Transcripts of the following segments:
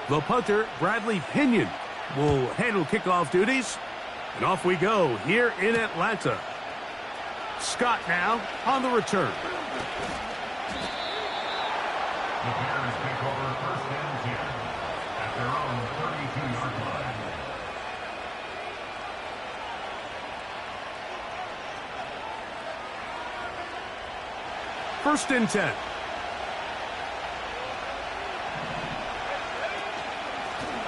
The punter, Bradley Pinion, will handle kickoff duties. And off we go here in Atlanta. Scott now on the return. The Bears take over first and 10 at their own 32-yard line. First and 10.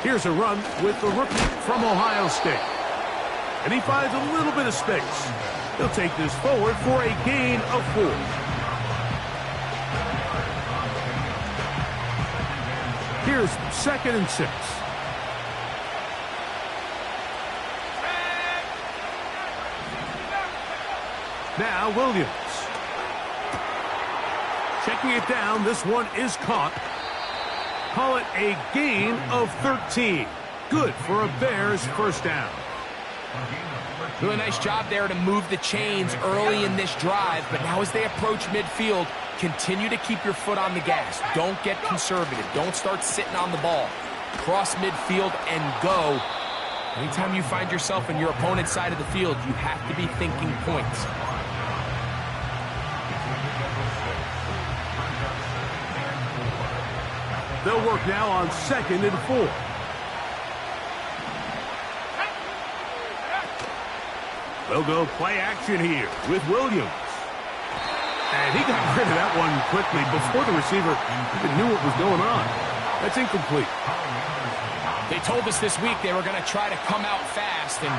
Here's a run with the rookie from Ohio State. And he finds a little bit of space. He'll take this forward for a gain of 4. Here's 2nd and 6. Now Williams. Checking it down, this one is caught. Call it a gain of 13. Good for a Bears first down. Really nice job there to move the chains early in this drive, but now as they approach midfield, continue to keep your foot on the gas. Don't get conservative. Don't start sitting on the ball. Cross midfield and go. Anytime you find yourself on your opponent's side of the field, you have to be thinking points. They'll work now on 2nd and 4. They'll go play action here with Williams. And he got rid of that one quickly before the receiver even knew what was going on. That's incomplete. They told us this week they were going to try to come out fast, and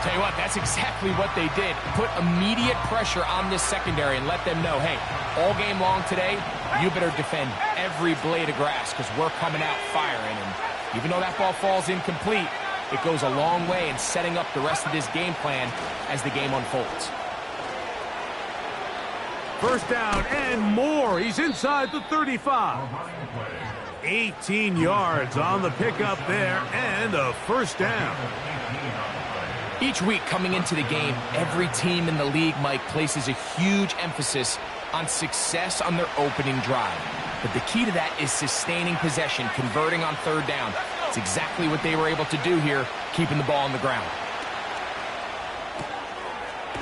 tell you what, that's exactly what they did. Put immediate pressure on this secondary and let them know, hey, all game long today, you better defend every blade of grass because we're coming out firing. And even though that ball falls incomplete, it goes a long way in setting up the rest of this game plan as the game unfolds. First down and more. He's inside the 35. 18 yards on the pickup there and a first down. Each week coming into the game, every team in the league, Mike, places a huge emphasis on success on their opening drive. But the key to that is sustaining possession, converting on third down. It's exactly what they were able to do here, keeping the ball on the ground.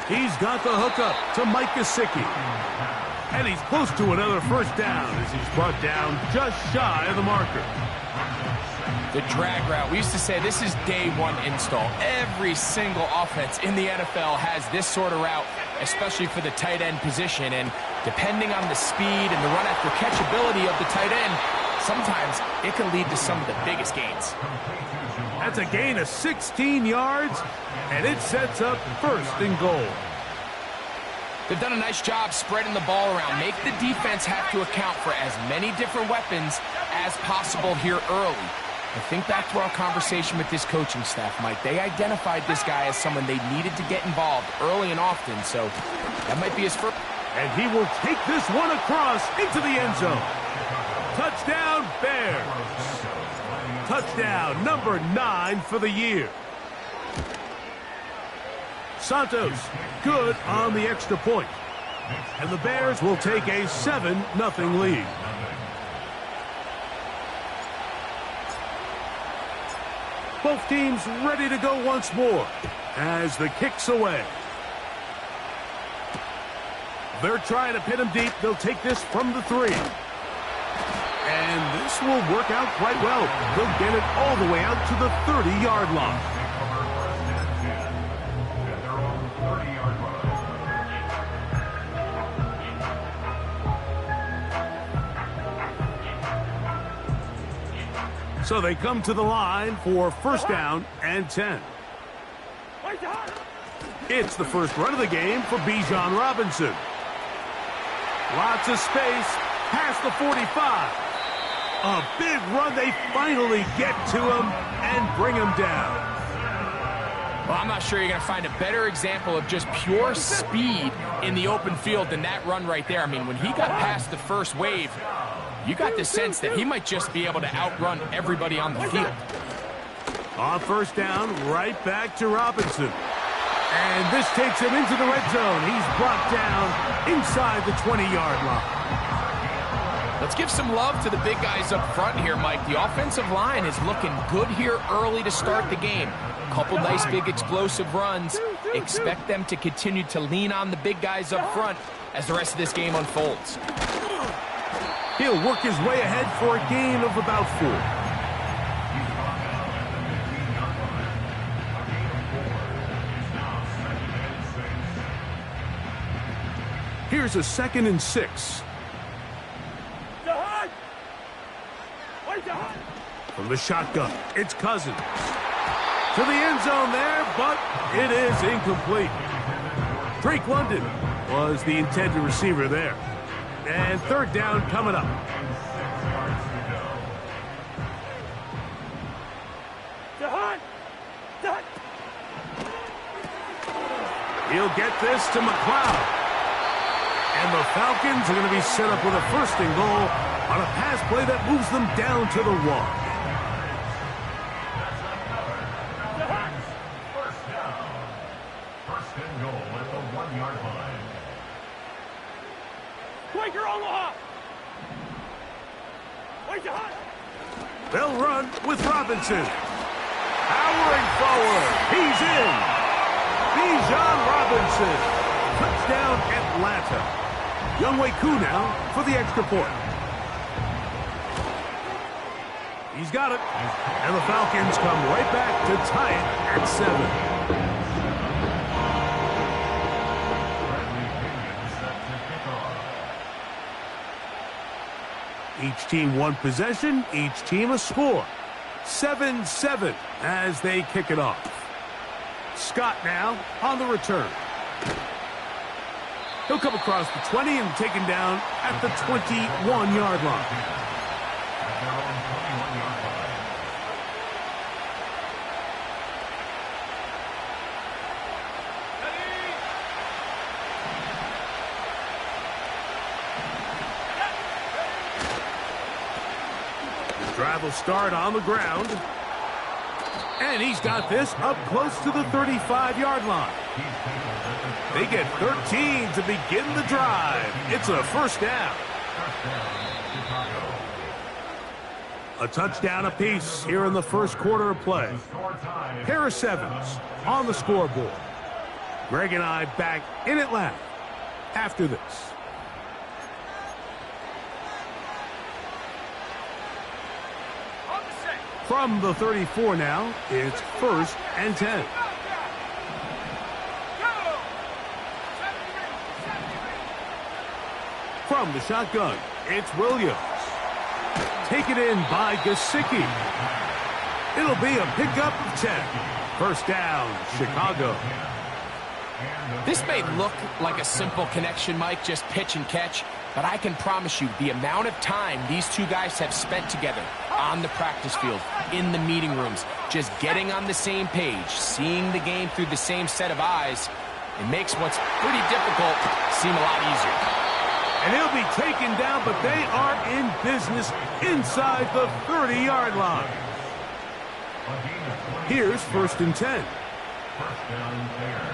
He's got the hookup to Mike Gesicki. And he's close to another first down as he's brought down just shy of the marker. The drag route. We used to say this is day one install. Every single offense in the NFL has this sort of route, especially for the tight end position. And depending on the speed and the run after catch ability of the tight end, sometimes it can lead to some of the biggest gains. That's a gain of 16 yards, and it sets up 1st and goal. They've done a nice job spreading the ball around. Make the defense have to account for as many different weapons as possible here early. I think back to our conversation with this coaching staff, Mike. They identified this guy as someone they needed to get involved early and often, so that might be his first. And he will take this one across into the end zone. Touchdown, Bears. Touchdown number 9 for the year. Santos, good on the extra point. And the Bears will take a 7-0 lead. Both teams ready to go once more as the kick's away. They're trying to pin him deep. They'll take this from the 3. And this will work out quite well. They'll get it all the way out to the 30-yard line. So they come to the line for first down and 10. It's the first run of the game for Bijan Robinson. Lots of space past the 45. A big run. They finally get to him and bring him down. Well, I'm not sure you're going to find a better example of just pure speed in the open field than that run right there. I mean, when he got past the first wave, you got the sense that he might just be able to outrun everybody on the field. On first down, right back to Robinson. And this takes him into the red zone. He's brought down inside the 20-yard line. Let's give some love to the big guys up front here, Mike. The offensive line is looking good here early to start the game. Couple nice big explosive runs. Expect them to continue to lean on the big guys up front as the rest of this game unfolds. He'll work his way ahead for a gain of about 4. Here's a 2nd and 6. From the shotgun, it's Cousins. To the end zone there, but it is incomplete. Drake London was the intended receiver there. And 3rd down coming up. He'll get this to McLeod. And the Falcons are going to be set up with a 1st and goal on a pass play that moves them down to the 1. First and goal at the 1-yard line. They'll run with Robinson. Powering forward. He's in. Bijan Robinson. Touchdown Atlanta. Younghoe Koo now for the extra point. He's got it. And the Falcons come right back to tie it at 7. Each team 1 possession, each team a score. 7-7 as they kick it off. Scott now on the return. He'll come across the 20 and taken down at the 21-yard line. Drive will start on the ground. And he's got this up close to the 35-yard line. They get 13 to begin the drive. It's a 1st down. A touchdown apiece here in the 1st quarter of play. Pair of 7s on the scoreboard. Greg and I back in Atlanta after this. From the 34 now, it's 1st and 10. From the shotgun, it's Williams. Taken in by Gesicki. It'll be a pickup of 10. 1st down, Chicago. This may look like a simple connection, Mike, just pitch and catch, but I can promise you the amount of time these two guys have spent together on the practice field, in the meeting rooms, just getting on the same page, seeing the game through the same set of eyes, it makes what's pretty difficult seem a lot easier. And he'll be taken down, but they are in business inside the 30-yard line. Here's 1st and 10. First down there.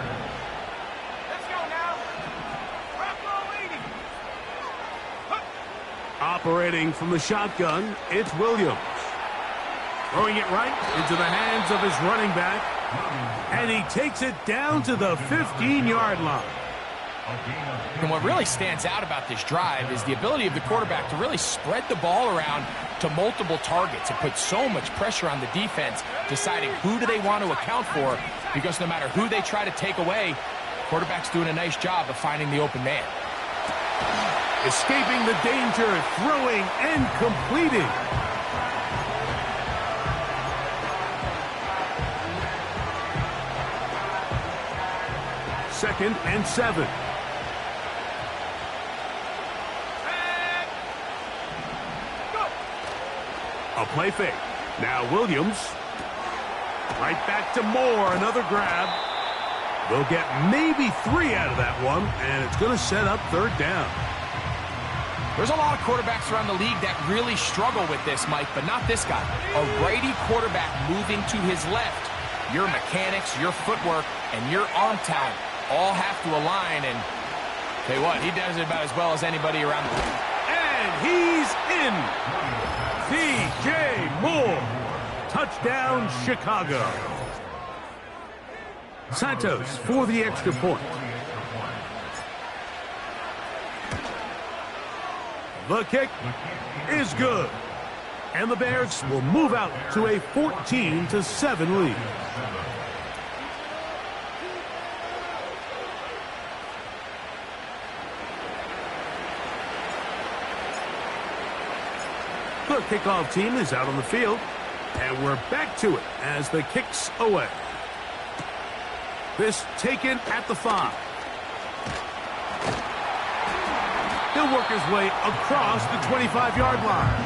Operating from the shotgun, it's Williams. Throwing it right into the hands of his running back. And he takes it down to the 15-yard line. And what really stands out about this drive is the ability of the quarterback to really spread the ball around to multiple targets. It puts so much pressure on the defense, deciding who do they want to account for, because no matter who they try to take away, quarterback's doing a nice job of finding the open man. Escaping the danger, throwing and completing. Second and 7. A play fake. Now Williams. Right back to Moore. Another grab. They'll get maybe 3 out of that one, and it's going to set up 3rd down. There's a lot of quarterbacks around the league that really struggle with this, Mike, but not this guy. A righty quarterback moving to his left. Your mechanics, your footwork, and your arm talent all have to align. And tell you what, he does it about as well as anybody around the league. And he's in. DJ Moore. Touchdown, Chicago. Santos for the extra point. The kick is good. And the Bears will move out to a 14-7 lead. The kickoff team is out on the field. And we're back to it as the kick's away. This taken at the 5. He'll work his way across the 25-yard line.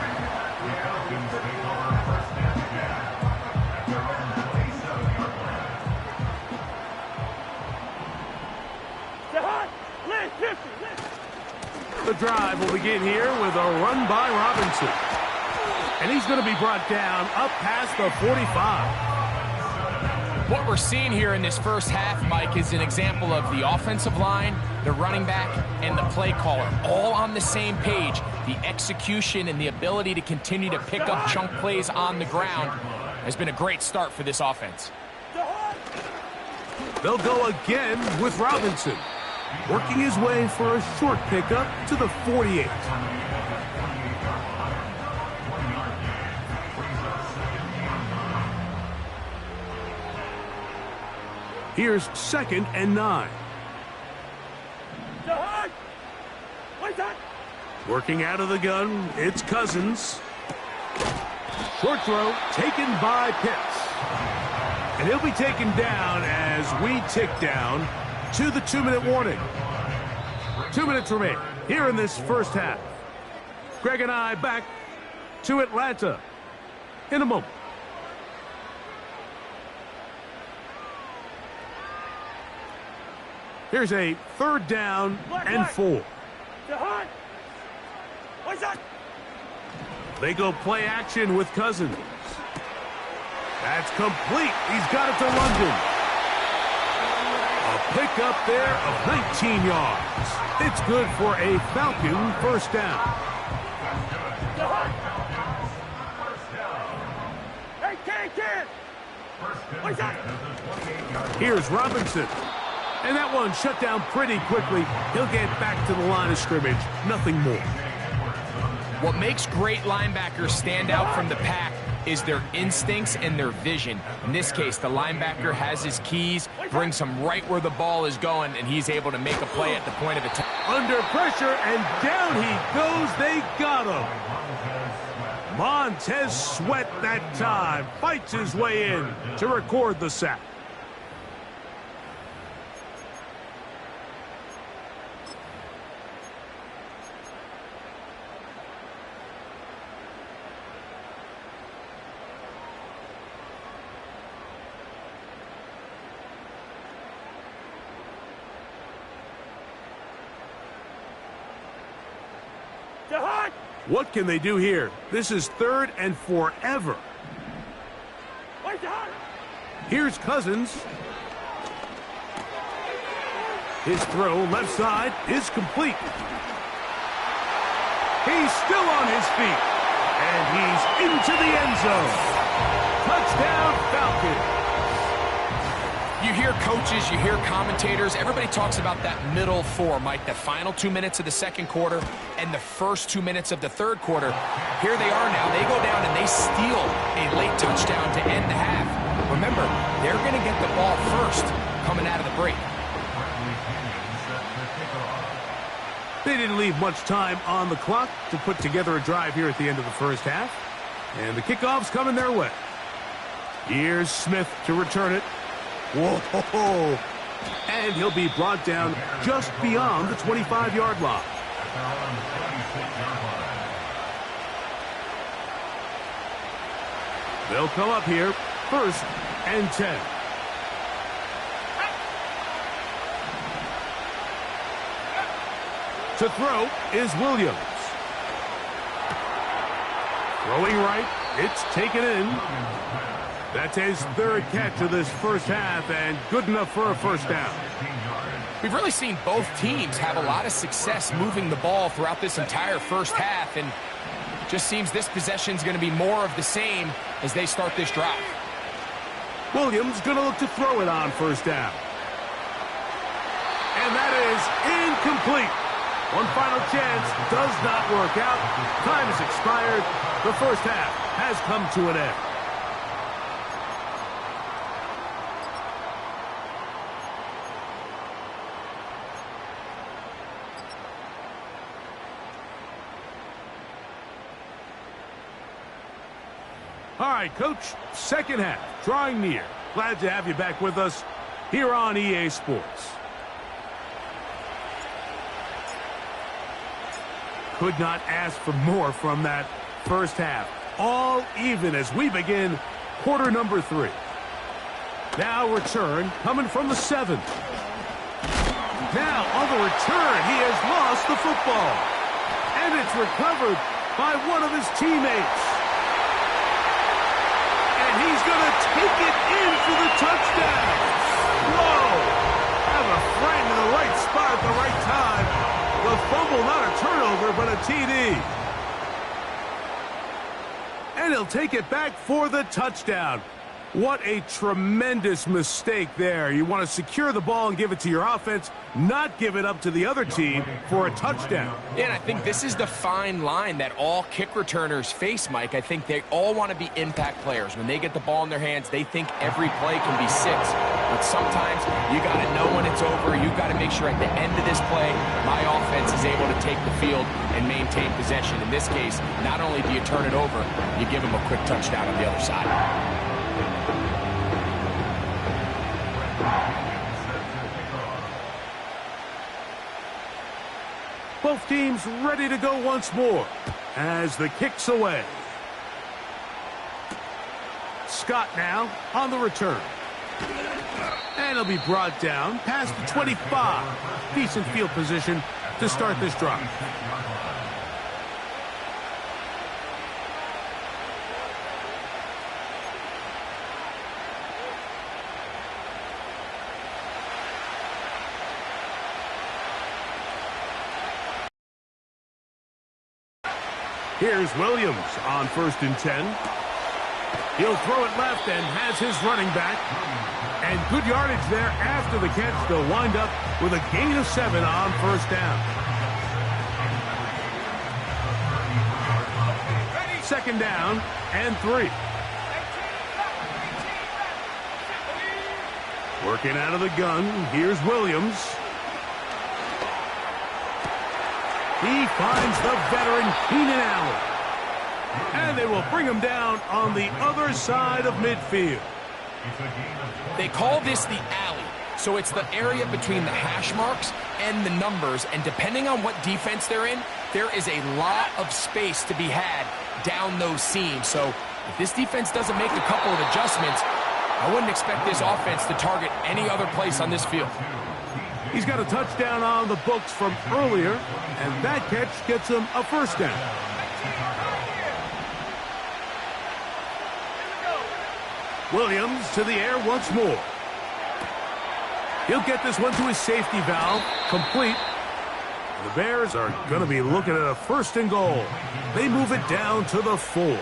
The drive will begin here with a run by Robinson. And he's going to be brought down up past the 45. What we're seeing here in this first half, Mike, is an example of the offensive line, the running back, and the play caller all on the same page. The execution and the ability to continue to pick up chunk plays on the ground has been a great start for this offense. They'll go again with Robinson, working his way for a short pickup to the 48. Here's 2nd and 9. Working out of the gun, it's Cousins. Short throw taken by Pitts. And he'll be taken down as we tick down to the 2-minute warning. 2 minutes remain here in this first half. Greg and I back to Atlanta in a moment. Here's a 3rd down and 4. They go play action with Cousins. That's complete. He's got it to London. A pickup there of 19 yards. It's good for a Falcon first down. Here's Robinson. And that one shut down pretty quickly. He'll get back to the line of scrimmage. Nothing more. What makes great linebackers stand out from the pack is their instincts and their vision. In this case, the linebacker has his keys, brings him right where the ball is going, and he's able to make a play at the point of attack. Under pressure, and down he goes. They got him. Montez Sweat that time fights his way in to record the sack. What can they do here? This is 3rd and forever. Here's Cousins. His throw left side is complete. He's still on his feet. And he's into the end zone. Touchdown, Falcons. You hear coaches, you hear commentators, everybody talks about that middle 4, Mike, the final 2 minutes of the second quarter and the first 2 minutes of the third quarter. Here they are now. They go down and they steal a late touchdown to end the half. Remember, they're going to get the ball first coming out of the break. They didn't leave much time on the clock to put together a drive here at the end of the first half. And the kickoff's coming their way. Here's Smith to return it. Whoa! And he'll be brought down just beyond the 25-yard line. They'll come up here, 1st and 10. To throw is Williams. Throwing right, it's taken in. That's his third catch of this first half, and good enough for a first down. We've really seen both teams have a lot of success moving the ball throughout this entire first half, and just seems this possession's going to be more of the same as they start this drive. Williams going to look to throw it on first down. And that is incomplete. One final chance does not work out. Time has expired. The first half has come to an end. All right, Coach, second half, drawing near. Glad to have you back with us here on EA Sports. Could not ask for more from that first half. All even as we begin quarter number 3. Now return coming from the 7. Now on the return, he has lost the football. And it's recovered by one of his teammates. He's going to take it in for the touchdown. Whoa! Have a friend in the right spot at the right time. The fumble, not a turnover, but a TD. And he'll take it back for the touchdown. What a tremendous mistake there. You want to secure the ball and give it to your offense, not give it up to the other team for a touchdown. Yeah, and I think this is the fine line that all kick returners face, Mike. I think they all want to be impact players. When they get the ball in their hands, they think every play can be 6. But sometimes you got to know when it's over. You got to make sure at the end of this play, my offense is able to take the field and maintain possession. In this case, not only do you turn it over, you give them a quick touchdown on the other side. Both teams ready to go once more as the kick's away. Scott now on the return. And he'll be brought down past the 25. Decent field position to start this drive. Here's Williams on 1st and 10. He'll throw it left and has his running back. And good yardage there after the catch. They'll wind up with a gain of 7 on first down. Second down and 3. Working out of the gun. Here's Williams. He finds the veteran Keenan Allen. And they will bring him down on the other side of midfield. They call this the alley. So it's the area between the hash marks and the numbers. And depending on what defense they're in, there is a lot of space to be had down those seams. So if this defense doesn't make a couple of adjustments, I wouldn't expect this offense to target any other place on this field. He's got a touchdown on the books from earlier, and that catch gets him a first down. Williams to the air once more. He'll get this one to his safety valve, complete. The Bears are going to be looking at a 1st and goal. They move it down to the 4.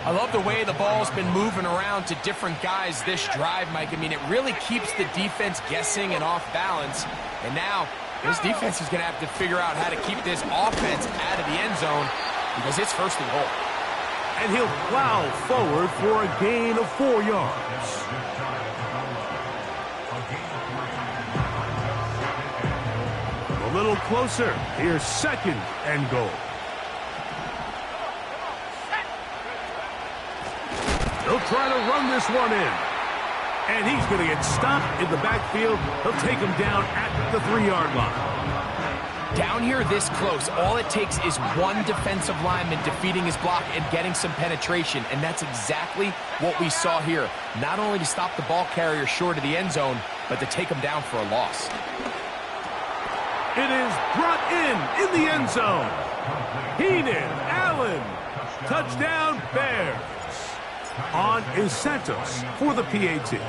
I love the way the ball's been moving around to different guys this drive, Mike. I mean, it really keeps the defense guessing and off balance. And now, this defense is going to have to figure out how to keep this offense out of the end zone because it's 1st and goal. And he'll plow forward for a gain of 4 yards. A little closer. Here's 2nd and goal. He'll try to run this one in. And he's going to get stopped in the backfield. He'll take him down at the 3-yard line. Down here this close, all it takes is one defensive lineman defeating his block and getting some penetration. And that's exactly what we saw here. Not only to stop the ball carrier short of the end zone, but to take him down for a loss. It is brought in the end zone. Keenan Allen. Touchdown, Bears. On is Santos for the PAT.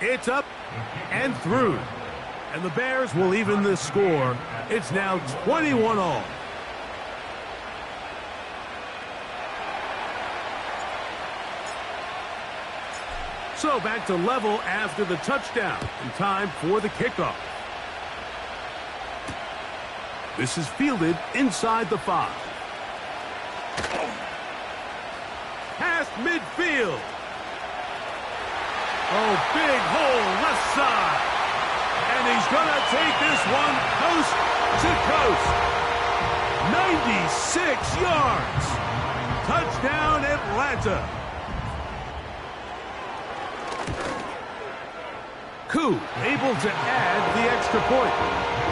It's up and through. And the Bears will even the score. It's now 21-all. So back to level after the touchdown. And time for the kickoff. This is fielded inside the 5. Past midfield. Oh, big hole left side. And he's going to take this one coast to coast. 96 yards. Touchdown, Atlanta. Koo able to add the extra point.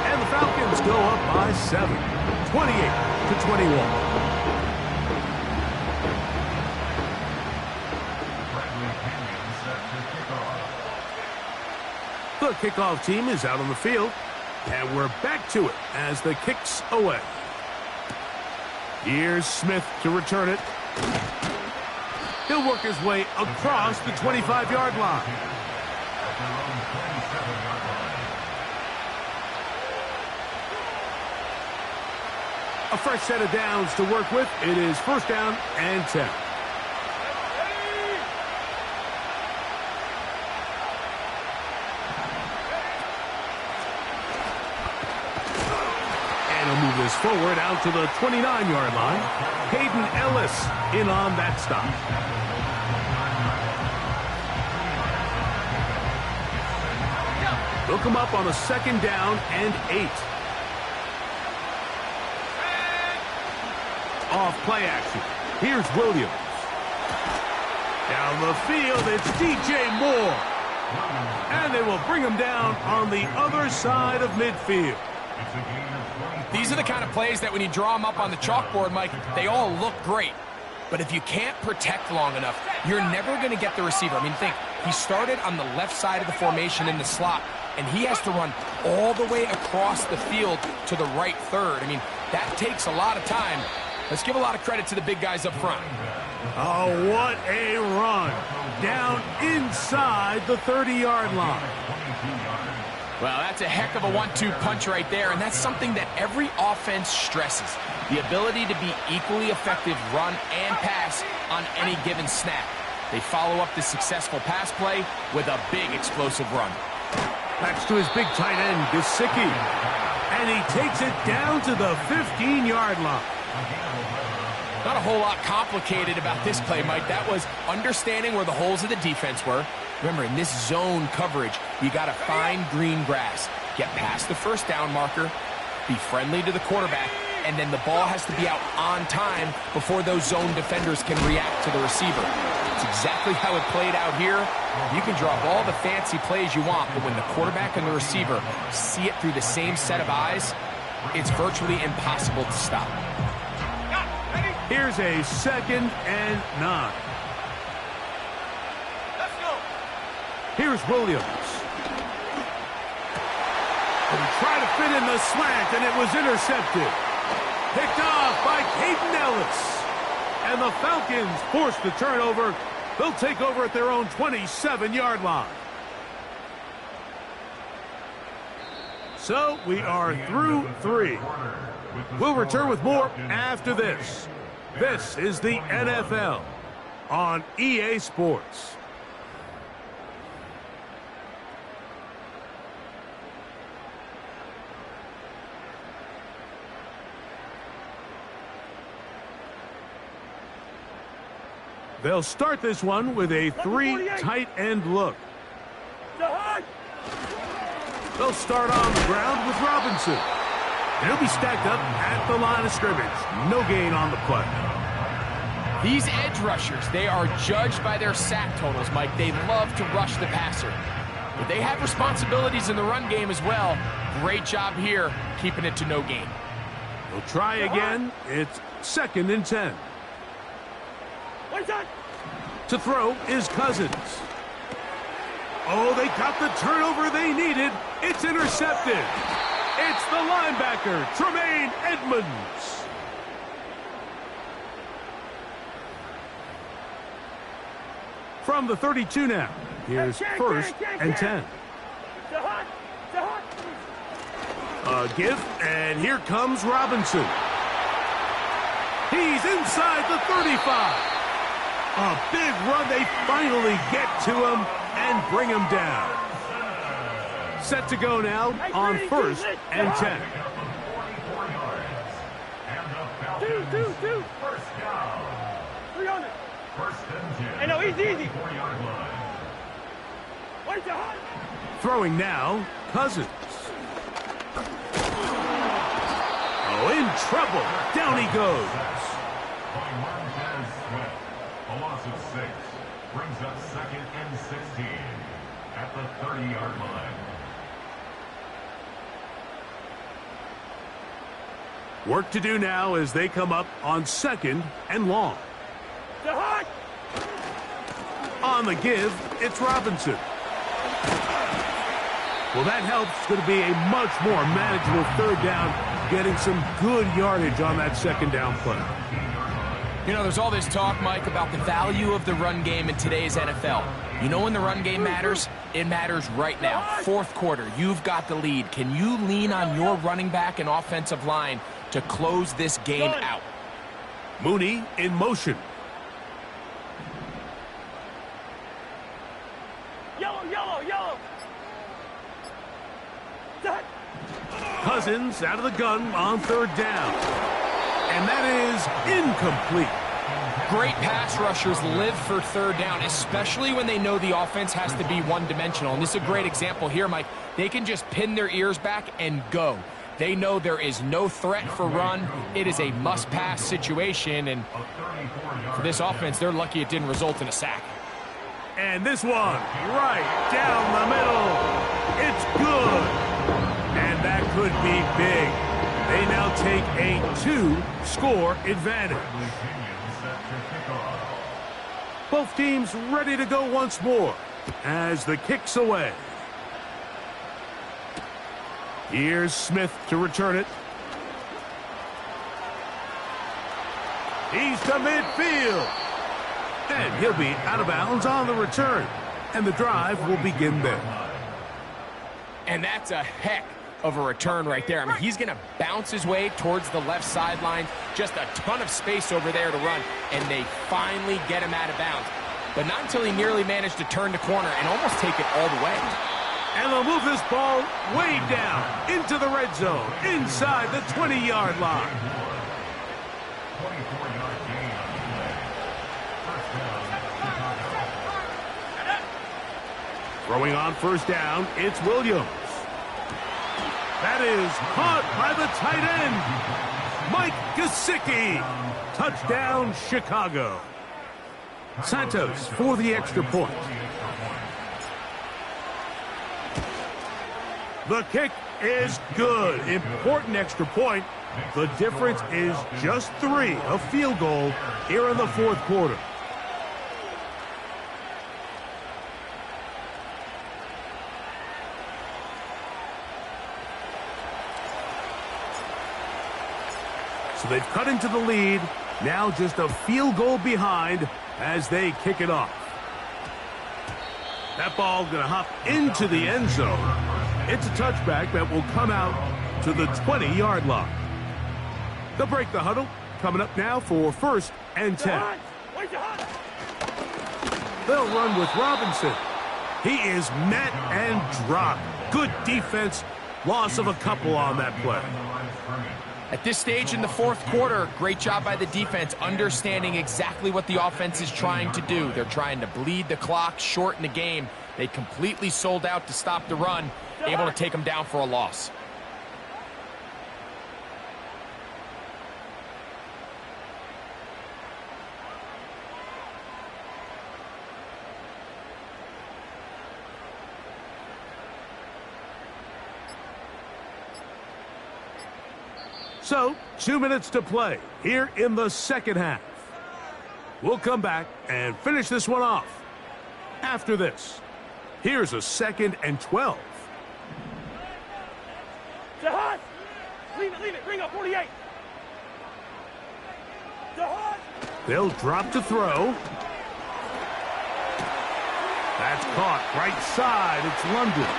And the Falcons go up by 7, 28-21. The kickoff team is out on the field, and we're back to it as the kick's away. Here's Smith to return it. He'll work his way across the 25-yard line. A fresh set of downs to work with. It is first down and 10. Move this forward out to the 29-yard line. Hayden Ellis in on that stop. They'll come up on a second down and 8. Off play action. Here's Williams. Down the field, it's DJ Moore. And they will bring him down on the other side of midfield. These are the kind of plays that when you draw them up on the chalkboard, Mike, they all look great. But if you can't protect long enough, you're never going to get the receiver. I mean, think, he started on the left side of the formation in the slot, and he has to run all the way across the field to the right third. I mean, that takes a lot of time. Let's give a lot of credit to the big guys up front. Oh, what a run. Down inside the 30-yard line. Well, that's a heck of a 1-2 punch right there, and that's something that every offense stresses. The ability to be equally effective run and pass on any given snap. They follow up the successful pass play with a big explosive run. Backs to his big tight end, Gesicki. And he takes it down to the 15-yard line. Not a whole lot complicated about this play, Mike. That was understanding where the holes of the defense were. Remember, in this zone coverage, you got to find green grass. Get past the first down marker, be friendly to the quarterback, and then the ball has to be out on time before those zone defenders can react to the receiver. It's exactly how it played out here. You can drop all the fancy plays you want, but when the quarterback and the receiver see it through the same set of eyes, it's virtually impossible to stop. Here's a 2nd and 9. Here's Williams. And he tried to fit in the slant, and it was intercepted. Picked off by Hayden Ellis. And the Falcons force the turnover. They'll take over at their own 27-yard line. So we are through 3. We'll return with more after this. This is the NFL on EA Sports. They'll start this one with a 3 tight end look. They'll start on the ground with Robinson. He'll be stacked up at the line of scrimmage. No gain on the play. These edge rushers, they are judged by their sack totals, Mike. They love to rush the passer. But they have responsibilities in the run game as well. Great job here, keeping it to no gain. They'll try again. It's 2nd and 10. To throw is Cousins. Oh, they got the turnover they needed. It's intercepted. It's the linebacker, Tremaine Edmonds. From the 32 now. Here's first and 10. A give, and here comes Robinson. He's inside the 35. A big run. They finally get to him and bring him down. Set to go now on first and 10. 2. First down. 300. First and 10. Hey, no, easy. 4-yard line. Wait, hot. Throwing now, Cousins. Oh, in trouble. Down he goes. By Marquez Swift. A loss of 6. Brings up second and 16 at the 30-yard line. Work to do now as they come up on second and long. Hot. On the give, it's Robinson. Well, that helps. It's going to be a much more manageable third down, getting some good yardage on that second down play. You know, there's all this talk, Mike, about the value of the run game in today's NFL. You know when the run game matters? It matters right now. Fourth quarter, you've got the lead. Can you lean on your running back and offensive line to close this game out? Mooney in motion. Yellow. Cousins out of the gun on third down. And that is incomplete. Great pass rushers live for third down, especially when they know the offense has to be one-dimensional. And this is a great example here, Mike. They can just pin their ears back and go. They know there is no threat for run. It is a must-pass situation. And for this offense, they're lucky it didn't result in a sack. And this one, right down the middle. It's good. And that could be big. They now take a 2-score advantage. Both teams ready to go once more as the kick's away. Here's Smith to return it. He's to midfield. And he'll be out of bounds on the return. And the drive will begin there. And that's a heck of a return right there. I mean, he's going to bounce his way towards the left sideline. Just a ton of space over there to run. And they finally get him out of bounds. But not until he nearly managed to turn the corner and almost take it all the way. And they'll move this ball way down into the red zone, inside the 20-yard line. 24-yard gain on the play. First down. Throwing on first down, it's Williams. That is caught by the tight end, Mike Gesicki. Touchdown, Chicago. Santos for the extra point. The kick is good. Important extra point. The difference is just 3, a field goal here in the fourth quarter. So they've cut into the lead. Now just a field goal behind as they kick it off. That ball going to hop into the end zone. It's a touchback that will come out to the 20-yard line. They'll break the huddle. Coming up now for first and 10. They'll run with Robinson. He is met and dropped. Good defense. Loss of a couple on that play. At this stage in the fourth quarter, great job by the defense, understanding exactly what the offense is trying to do. They're trying to bleed the clock, shorten the game. They completely sold out to stop the run, able to take them down for a loss. So, 2 minutes to play here in the second half. We'll come back and finish this one off. After this, here's a 2nd and 12. Jahad! Leave it. Bring up 48. Jahad! They'll drop to throw. That's caught right side. It's London.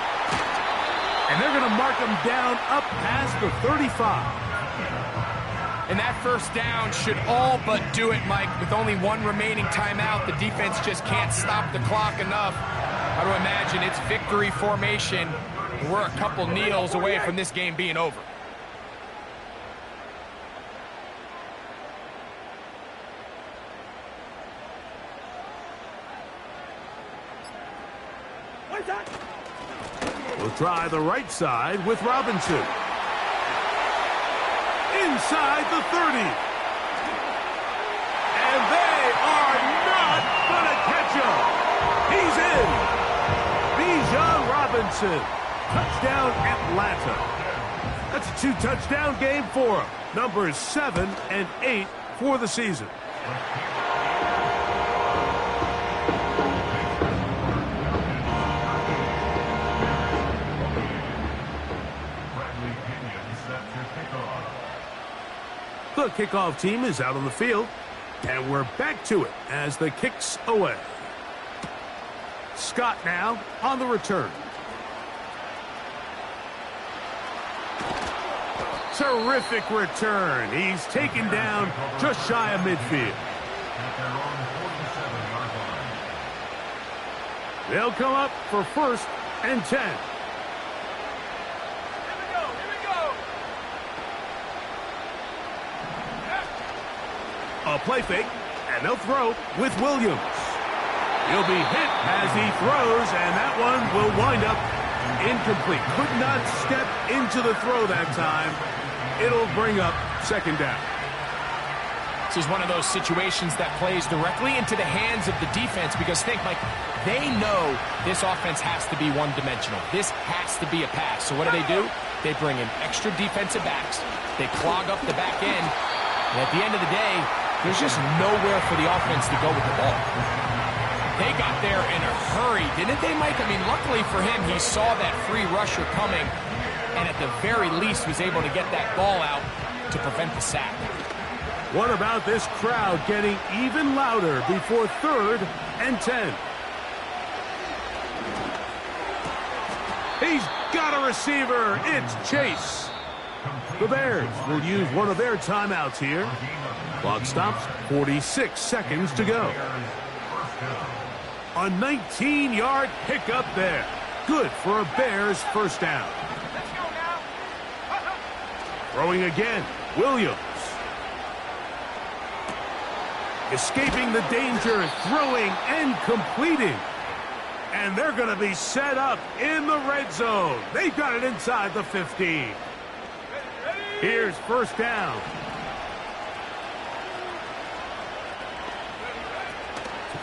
And they're going to mark him down up past the 35. And that first down should all but do it, Mike. With only one remaining timeout, the defense just can't stop the clock enough. I would imagine it's victory formation. We're a couple kneels away from this game being over. We'll try the right side with Robinson. Inside the 30. And they are not going to catch him. He's in. Bijan Robinson. Touchdown, Atlanta. That's a 2-touchdown game for him. Numbers 7 and 8 for the season. The kickoff team is out on the field, and we're back to it as the kick's away. Scott now on the return. Terrific return. He's taken down just shy of midfield. They'll come up for 1st and 10. A play fake, and they'll throw with Williams. He'll be hit as he throws, and that one will wind up incomplete. Could not step into the throw that time. It'll bring up 2nd down. This is one of those situations that plays directly into the hands of the defense because think, Mike, they know this offense has to be one-dimensional. This has to be a pass. So what do? They bring in extra defensive backs. They clog up the back end. And at the end of the day, there's just nowhere for the offense to go with the ball. They got there in a hurry, didn't they, Mike? I mean, luckily for him, he saw that free rusher coming and at the very least was able to get that ball out to prevent the sack. What about this crowd getting even louder before 3rd and 10? He's got a receiver. It's Chase. The Bears will use one of their timeouts here. Clock stops, 46 seconds to go. A 19-yard pickup there. Good for a Bears 1st down. Let's go now. Throwing again, Williams. Escaping the danger, throwing and completing. And they're going to be set up in the red zone. They've got it inside the 15. Here's 1st down.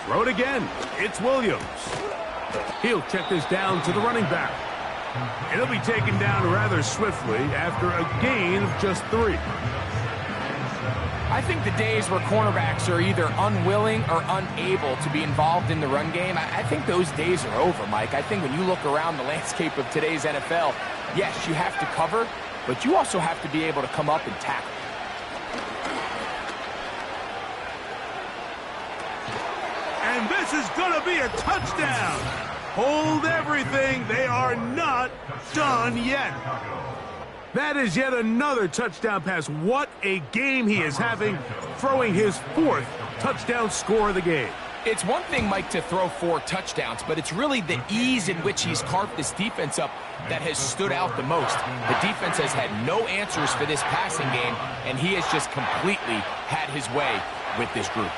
Throw it again. It's Williams. He'll check this down to the running back. It'll be taken down rather swiftly after a gain of just 3. I think the days where cornerbacks are either unwilling or unable to be involved in the run game, I think those days are over, Mike. I think when you look around the landscape of today's NFL, yes, you have to cover, but you also have to be able to come up and tackle. And this is going to be a touchdown. Hold everything. They are not done yet. That is yet another touchdown pass. What a game he is having, throwing his 4th touchdown score of the game. It's one thing, Mike, to throw 4 touchdowns, but it's really the ease in which he's carved this defense up that has stood out the most. The defense has had no answers for this passing game, and he has just completely had his way with this group.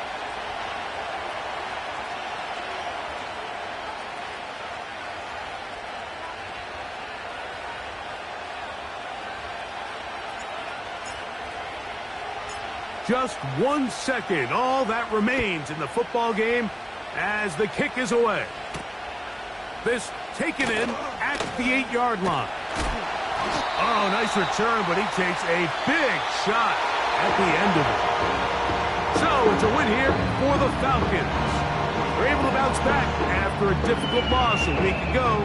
Just 1 second, all that remains in the football game as the kick is away. This taken in at the 8-yard line. Oh, nice return, but he takes a big shot at the end of it. So it's a win here for the Falcons. They're able to bounce back after a difficult loss a week ago.